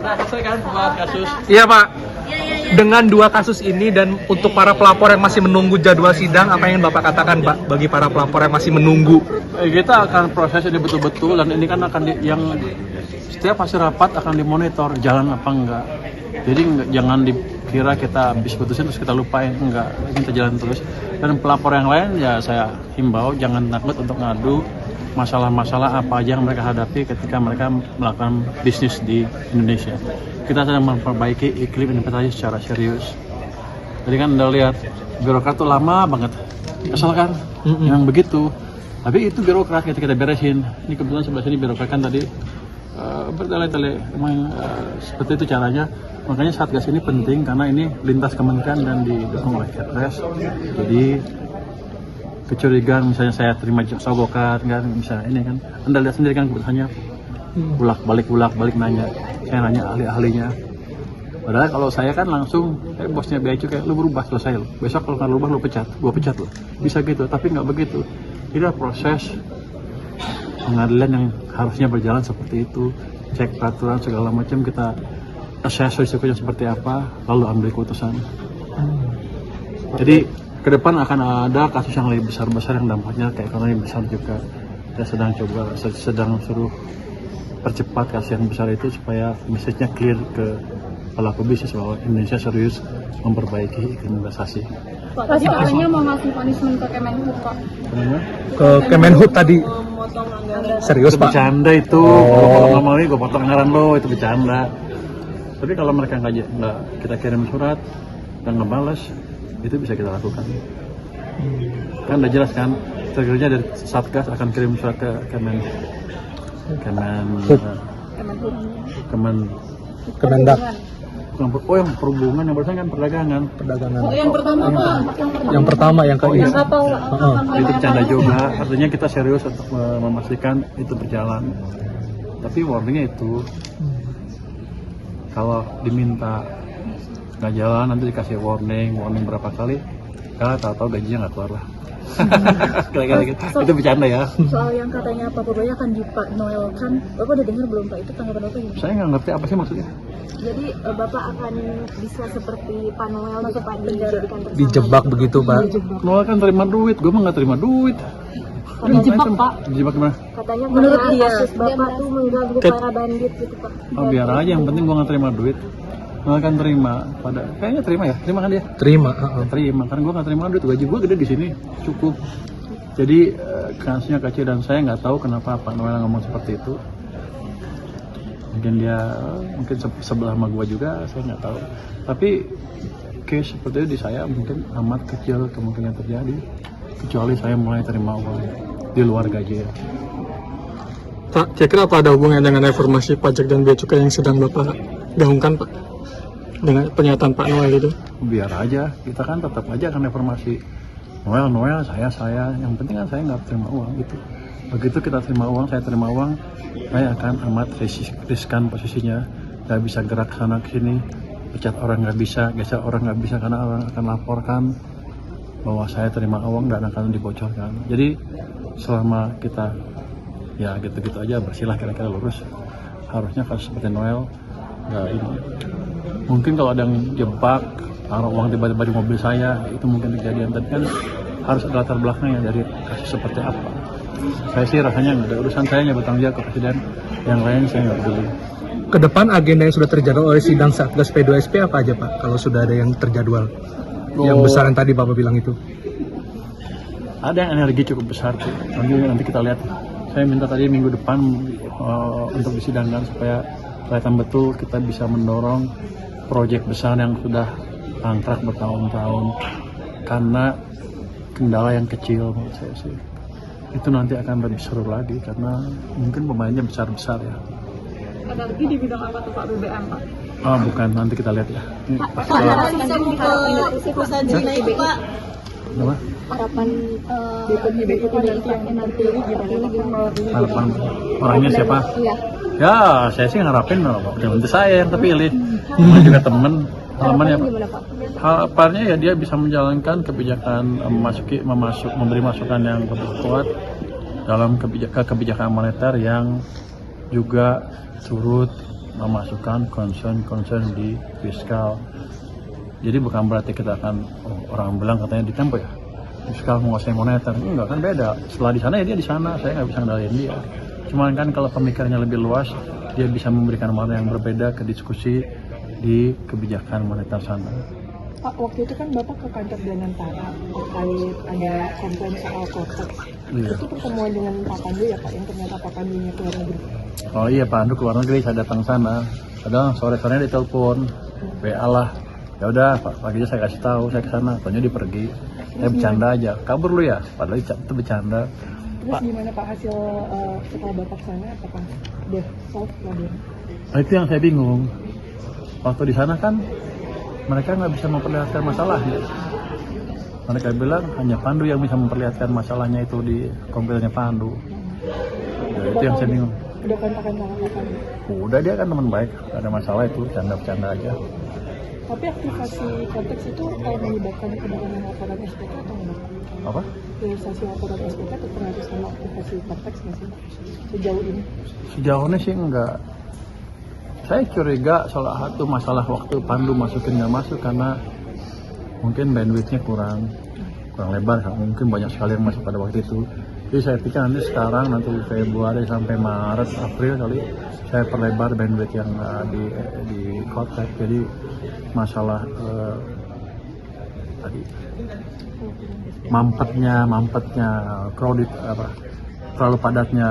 Udah selesai kan buat kasus? Iya Pak. Dengan dua kasus ini dan untuk para pelapor yang masih menunggu jadwal sidang, apa yang Bapak katakan Pak bagi para pelapor yang masih menunggu? Kita akan proses ini betul-betul dan ini kan akan yang setiap hasil rapat akan dimonitor jalan apa enggak. Jadi jangan dikira kita habis putusin terus kita lupain, enggak, kita jalan terus. Dan pelapor yang lain ya saya himbau jangan takut untuk ngadu masalah-masalah apa aja yang mereka hadapi ketika mereka melakukan bisnis di Indonesia. Kita sedang memperbaiki iklim investasi secara serius. Jadi kan Anda lihat birokrat tuh lama banget, asalkan yang begitu. Tapi itu birokrat kita beresin. Ini kebetulan sebelah sini birokrat kan tadi bertele-tele, emang seperti itu caranya. Makanya Satgas ini penting karena ini lintas kementerian dan didukung oleh Kepres. Jadi kecurigaan misalnya saya terima sogokan kan, misalnya ini kan Anda lihat sendiri kan kebetulannya bolak balik nanya, saya nanya ahli-ahlinya. Padahal kalau saya kan langsung bosnya Bea Cukai, lu berubah selesai lo, besok kalau nggak berubah lu pecat, gua pecat lo, bisa gitu. Tapi nggak begitu, ini proses pengadilan yang harusnya berjalan seperti itu, cek peraturan segala macam, kita assess risikonya seperti apa, lalu ambil keputusan. Jadi ke depan akan ada kasus yang lebih besar-besar yang dampaknya ke ekonomi besar juga. Saya sedang suruh percepat kasus yang besar itu supaya message-nya clear ke pelaku bisnis bahwa Indonesia serius memperbaiki iklim investasi. Pak, tadi katanya mau ngasih punishment ke Kemenhub, Pak. Ke Kemenhub tadi. Serius Pak? Bercanda itu. Kalau ngomong ini gue potong anggaran lo, itu bercanda. Tapi kalau mereka nggak kita kirim surat dan nggak balas, itu bisa kita lakukan. Kan udah jelas kan, triggernya dari Satgas akan kirim surat ke Kemendak. Oh yang perhubungan, yang barusan kan perdagangan. Oh yang pertama Pak. Yang pertama yang ke Yang kapal. Itu bercanda juga, artinya kita serius untuk memastikan itu berjalan. Tapi warningnya itu, kalau diminta nggak jalan nanti dikasih warning berapa kali, ya tahu-tahu gajinya nggak keluar lah. Kira-kira gitu. Itu bercanda ya. Soal yang katanya Pak Boboya akan di Pak Noel kan, Bapak udah dengar belum Pak, itu tanggapan Bapak gimana? Saya nggak ngerti apa sih maksudnya. Jadi Bapak akan bisa seperti Pak Noel gitu Pak, dijadikan tersangka. Dijebak begitu Pak. Noel kan terima duit, gue mah nggak terima duit. Dijebak Pak. Dijebak gimana? Katanya menurut dia kasus Bapak tuh mengganggu para bandit gitu Pak. Oh biar aja, yang penting gue nggak terima duit. Noel kan terima, kayaknya terima ya, terima kan dia? Terima. Terima, karena gue nggak terima duit, gaji gue gede di sini, cukup. Jadi kasusnya kecil dan saya nggak tahu kenapa Pak Noel ngomong seperti itu. Mungkin dia sebelah sama gue juga, saya nggak tahu. Tapi case seperti itu di saya mungkin amat kecil kemungkinan terjadi, kecuali saya mulai terima uang di luar gaji ya. Pak, kira-kira apa ada hubungan dengan reformasi pajak dan bea cukai yang sedang Bapak gaungkan Pak? Dengan pernyataan Pak Noel itu? Biar aja, kita kan tetap aja akan reformasi. Noel, saya. Yang penting kan saya nggak terima uang gitu. Begitu kita terima uang, saya terima uang, saya akan amat riskan posisinya. Nggak bisa gerak sana ke sini, pecat orang nggak bisa, geser orang nggak bisa karena orang akan laporkan bahwa saya terima uang dan akan dibocorkan. Jadi selama kita ya gitu-gitu aja bersihlah, kira-kira lurus. Harusnya kasus seperti Noel nggak ini. Mungkin kalau ada yang jebak taruh uang tiba-tiba di mobil saya, itu mungkin kejadian. Tapi kan harus ada latar belakangnya dari kasus seperti apa. Saya sih rasanya nggak ada urusan, saya hanya bertanggung jawab ke presiden, yang lain saya nggak peduli. Ke depan agenda yang sudah terjadwal oleh sidang Satgas P2SP apa aja Pak? Kalau sudah ada yang terjadwal, yang besar yang tadi Bapak bilang itu. Ada yang energi cukup besar tuh. Nanti kita lihat. Saya minta tadi minggu depan untuk disidangkan supaya kelihatan betul kita bisa mendorong proyek besar yang sudah angkrak bertahun-tahun karena kendala yang kecil menurut saya sih. Itu nanti akan lebih seru lagi karena mungkin pemainnya besar-besar ya. Energi di bidang apa tuh Pak, BBM Pak? Oh bukan, nanti kita lihat ya. Pak, harapan ke perusahaan Cina itu Pak. Apa? Harapan BPT yang nanti gimana? Harapan orangnya siapa? Iya. Ya, saya sih ngarapin nanti saya yang terpilih. Cuma juga temen. Harapannya apa? Harapannya ya dia bisa menjalankan kebijakan memberi masukan yang lebih kuat dalam kebijakan moneter yang juga turut memasukkan concern di fiskal. Jadi bukan berarti kita akan orang bilang katanya di Tempo ya fiskal menguasai moneter, enggak, kan beda. Setelah di sana ya dia di sana, saya nggak bisa ngendaliin dia. Cuman kan kalau pemikirannya lebih luas, dia bisa memberikan mana yang berbeda ke diskusi di kebijakan moneter sana. Pak, waktu itu kan Bapak ke kantor Danantara terkait ada komplain soal kotak. Iya. Itu pertemuan dengan Pak Pandu ya Pak, yang ternyata Pak Pandunya keluar negeri. Oh iya, Pak Andu keluar negeri, saya datang sana. Padahal sore-sorenya ditelepon, WA lah. Ya udah, paginya saya kasih tahu, saya ke sana. Tanya dia pergi. Saya bercanda aja, kabur lu ya. Padahal itu bercanda. Terus gimana Pak hasil setelah Bapak sana, apakah udah solve problem? Nah, itu yang saya bingung. Waktu di sana kan mereka nggak bisa memperlihatkan masalahnya. Mereka bilang hanya Pandu yang bisa memperlihatkan masalahnya itu di komplainnya Pandu. Ya, itu yang saya bingung. Udah kontakan sama Pak Pandu? Udah, dia kan teman baik, gak ada masalah itu, bercanda aja. Tapi aktivasi konteks itu melibatkan penurunan laporan SPK atau enggak? Apa? Realisasi laporan SPK terpengaruh sama aktivasi konteks nggak sih sejauh ini? Sejauh ini sih enggak. Saya curiga salah satu masalah waktu Pandu masukin nggak masuk karena mungkin bandwidthnya kurang lebar, mungkin banyak sekali yang masuk pada waktu itu. Jadi saya pikir nanti sekarang, nanti Februari sampai Maret, April kali saya perlebar bandwidth yang di Kotek. Jadi masalah tadi mampetnya crowded terlalu padatnya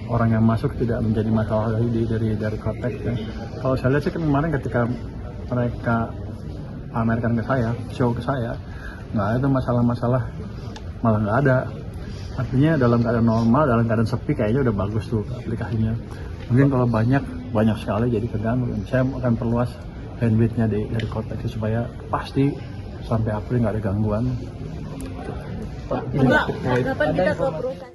orang yang masuk tidak menjadi masalah dari Kotek. Ya. Kalau saya lihat sih kemarin ketika mereka pamerkan ke saya, show ke saya, nggak ada masalah-masalah, malah nggak ada. Artinya dalam keadaan normal, dalam keadaan sepi kayaknya udah bagus tuh aplikasinya. Mungkin kalau banyak sekali jadi terganggu. Saya akan perluas bandwidthnya dari Kotek supaya pasti sampai April nggak ada gangguan. Pak, kapan kita ke perusahaan?